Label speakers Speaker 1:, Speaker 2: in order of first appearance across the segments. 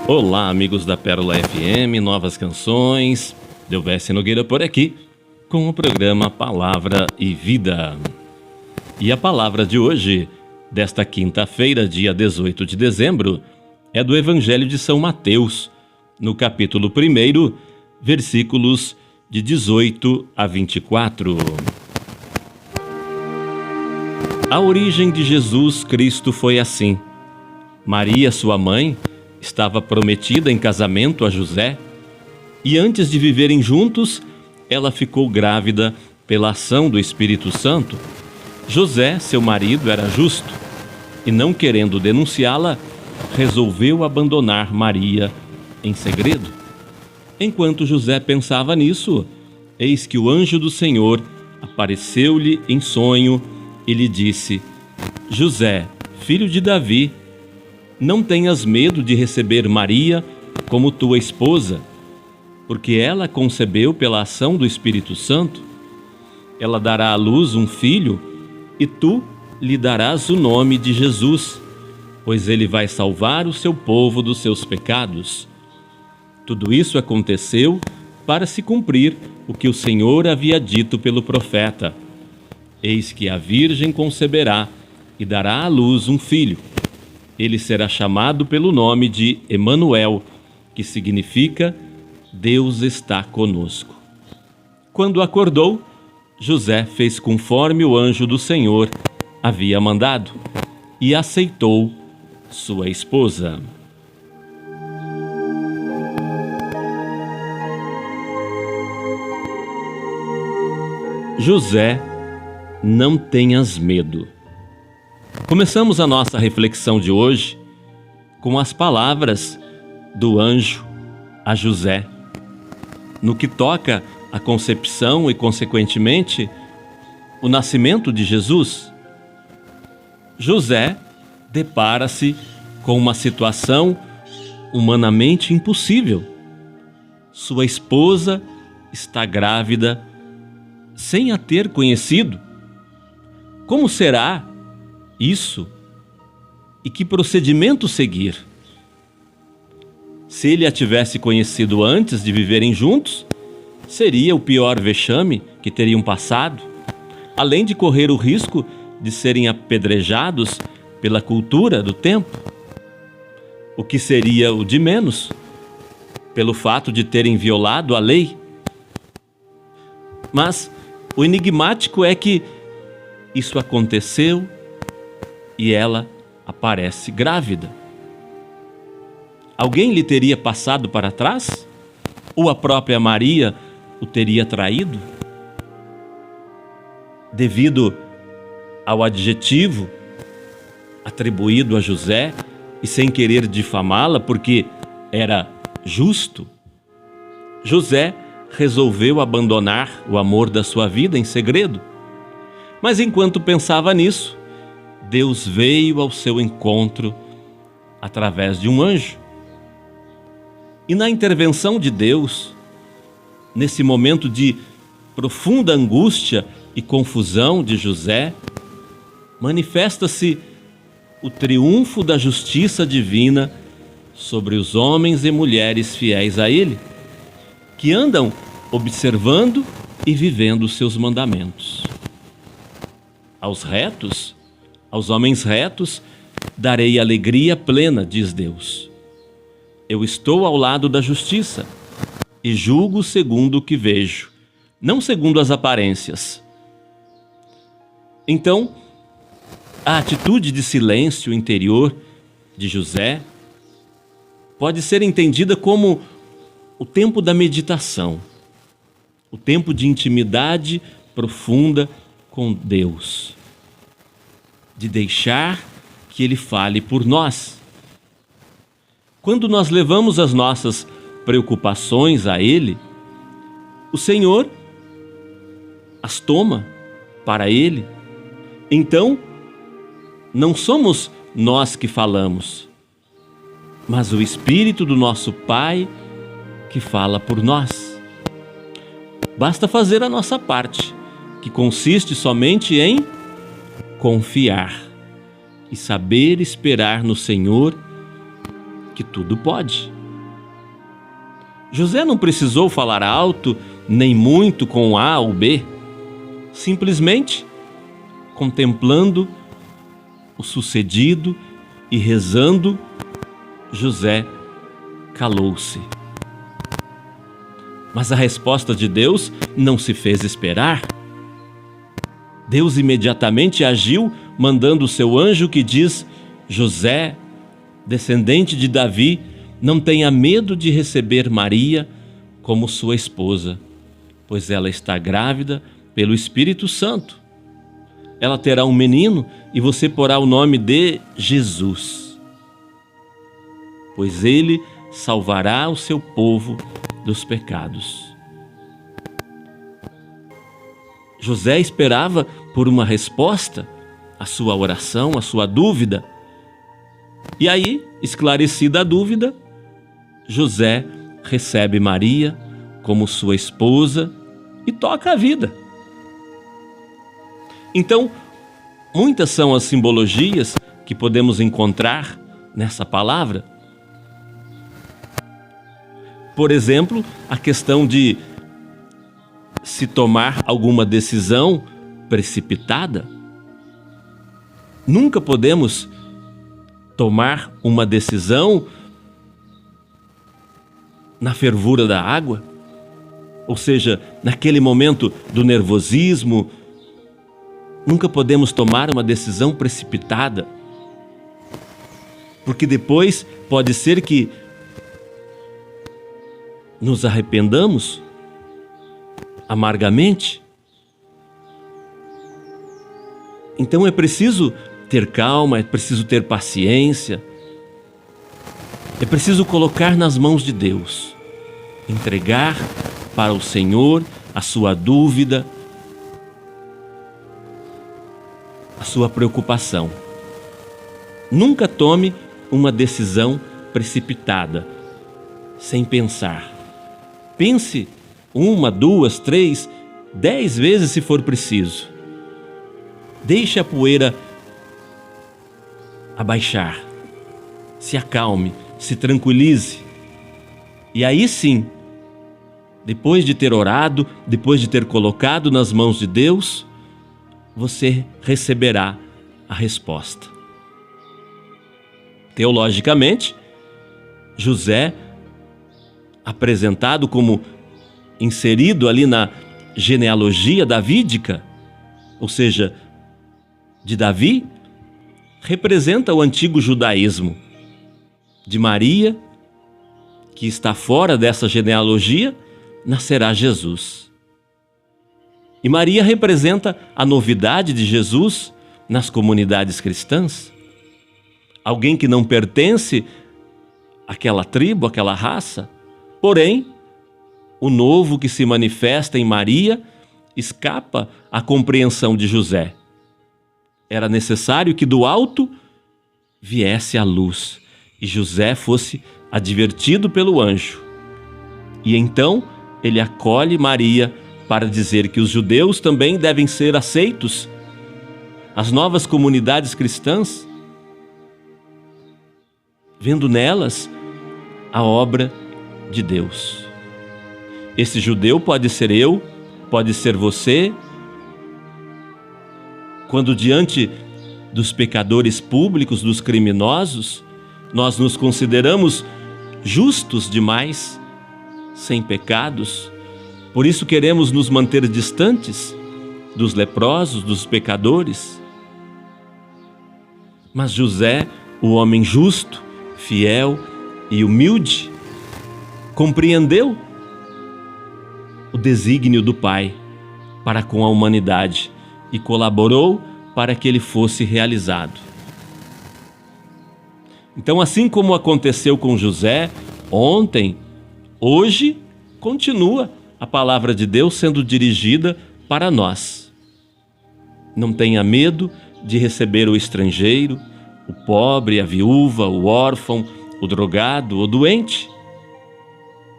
Speaker 1: Olá, amigos da Pérola FM, novas canções. Delvécio Nogueira por aqui, com o programa Palavra e Vida. E a palavra de hoje, desta quinta-feira, dia 18 de dezembro, é do Evangelho de São Mateus, no capítulo 1, versículos de 18 a 24. A origem de Jesus Cristo foi assim. Maria, sua mãe, estava prometida em casamento a José, e antes de viverem juntos, ela ficou grávida pela ação do Espírito Santo. José, seu marido, era justo, e não querendo denunciá-la, resolveu abandonar Maria em segredo. Enquanto José pensava nisso, eis que o anjo do Senhor apareceu-lhe em sonho e lhe disse: José, filho de Davi, não tenhas medo de receber Maria como tua esposa, porque ela concebeu pela ação do Espírito Santo. Ela dará à luz um filho, e tu lhe darás o nome de Jesus, pois ele vai salvar o seu povo dos seus pecados. Tudo isso aconteceu para se cumprir o que o Senhor havia dito pelo profeta: eis que a virgem conceberá e dará à luz um filho. Ele será chamado pelo nome de Emanuel, que significa Deus está conosco. Quando acordou, José fez conforme o anjo do Senhor havia mandado e aceitou sua esposa. José, não tenhas medo. Começamos a nossa reflexão de hoje com as palavras do anjo a José, no que toca à concepção e, consequentemente, o nascimento de Jesus. José depara-se com uma situação humanamente impossível. Sua esposa está grávida sem a ter conhecido. Como será isso? E que procedimento seguir? Se ele a tivesse conhecido antes de viverem juntos, seria o pior vexame que teriam passado, além de correr o risco de serem apedrejados pela cultura do tempo, o que seria o de menos, pelo fato de terem violado a lei. Mas o enigmático é que isso aconteceu e ela aparece grávida. Alguém lhe teria passado para trás? Ou a própria Maria o teria traído? Devido ao adjetivo atribuído a José, e sem querer difamá-la porque era justo, José resolveu abandonar o amor da sua vida em segredo. Mas enquanto pensava nisso, Deus veio ao seu encontro através de um anjo. E na intervenção de Deus, nesse momento de profunda angústia e confusão de José, manifesta-se o triunfo da justiça divina sobre os homens e mulheres fiéis a Ele, que andam observando e vivendo os seus mandamentos. Aos retos, aos homens retos, darei alegria plena, diz Deus. Eu estou ao lado da justiça e julgo segundo o que vejo, não segundo as aparências. Então, a atitude de silêncio interior de José pode ser entendida como o tempo da meditação, o tempo de intimidade profunda com Deus, de deixar que Ele fale por nós. Quando nós levamos as nossas preocupações a Ele, o Senhor as toma para Ele. Então, não somos nós que falamos, mas o Espírito do nosso Pai que fala por nós. Basta fazer a nossa parte, que consiste somente em confiar e saber esperar no Senhor, que tudo pode. José não precisou falar alto, nem muito com A ou B. Simplesmente, contemplando o sucedido e rezando, José calou-se. Mas a resposta de Deus não se fez esperar. Deus imediatamente agiu, mandando o seu anjo que diz: José, descendente de Davi, não tenha medo de receber Maria como sua esposa, pois ela está grávida pelo Espírito Santo. Ela terá um menino e você porá o nome de Jesus, pois ele salvará o seu povo dos pecados. José esperava por uma resposta à sua oração, à sua dúvida. E aí, esclarecida a dúvida, José recebe Maria como sua esposa e toca a vida. Então, muitas são as simbologias que podemos encontrar nessa palavra. Por exemplo, a questão de se tomar alguma decisão precipitada. Nunca podemos tomar uma decisão na fervura da água, ou seja, naquele momento do nervosismo. Nunca podemos tomar uma decisão precipitada, porque depois pode ser que nos arrependamos amargamente. Então é preciso ter calma, é preciso ter paciência, é preciso colocar nas mãos de Deus, entregar para o Senhor a sua dúvida, a sua preocupação. Nunca tome uma decisão precipitada, sem pensar. Pense 1, 2, 3, 10 vezes se for preciso. Deixe a poeira abaixar, se acalme, se tranquilize. E aí sim, depois de ter orado, depois de ter colocado nas mãos de Deus, você receberá a resposta. Teologicamente, José, apresentado como inserido ali na genealogia davídica, ou seja, de Davi, representa o antigo judaísmo. De Maria, que está fora dessa genealogia, nascerá Jesus. E Maria representa a novidade de Jesus nas comunidades cristãs. Alguém que não pertence àquela tribo, àquela raça. Porém, o novo que se manifesta em Maria escapa à compreensão de José. Era necessário que do alto viesse a luz e José fosse advertido pelo anjo. E então ele acolhe Maria para dizer que os judeus também devem ser aceitos, as novas comunidades cristãs, vendo nelas a obra de Deus. Esse judeu pode ser eu, pode ser você. Quando diante dos pecadores públicos, dos criminosos, nós nos consideramos justos demais, sem pecados. Por isso queremos nos manter distantes dos leprosos, dos pecadores. Mas José, o homem justo, fiel e humilde, compreendeu o desígnio do Pai para com a humanidade e colaborou para que ele fosse realizado. Então, assim como aconteceu com José ontem, hoje continua a palavra de Deus sendo dirigida para nós. Não tenha medo de receber o estrangeiro, o pobre, a viúva, o órfão, o drogado, o doente.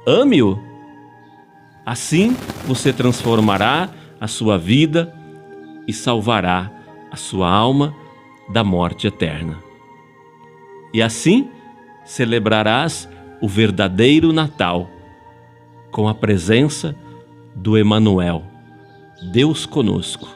Speaker 1: Ame-o. Assim você transformará a sua vida e salvará a sua alma da morte eterna. E assim celebrarás o verdadeiro Natal, com a presença do Emanuel, Deus conosco.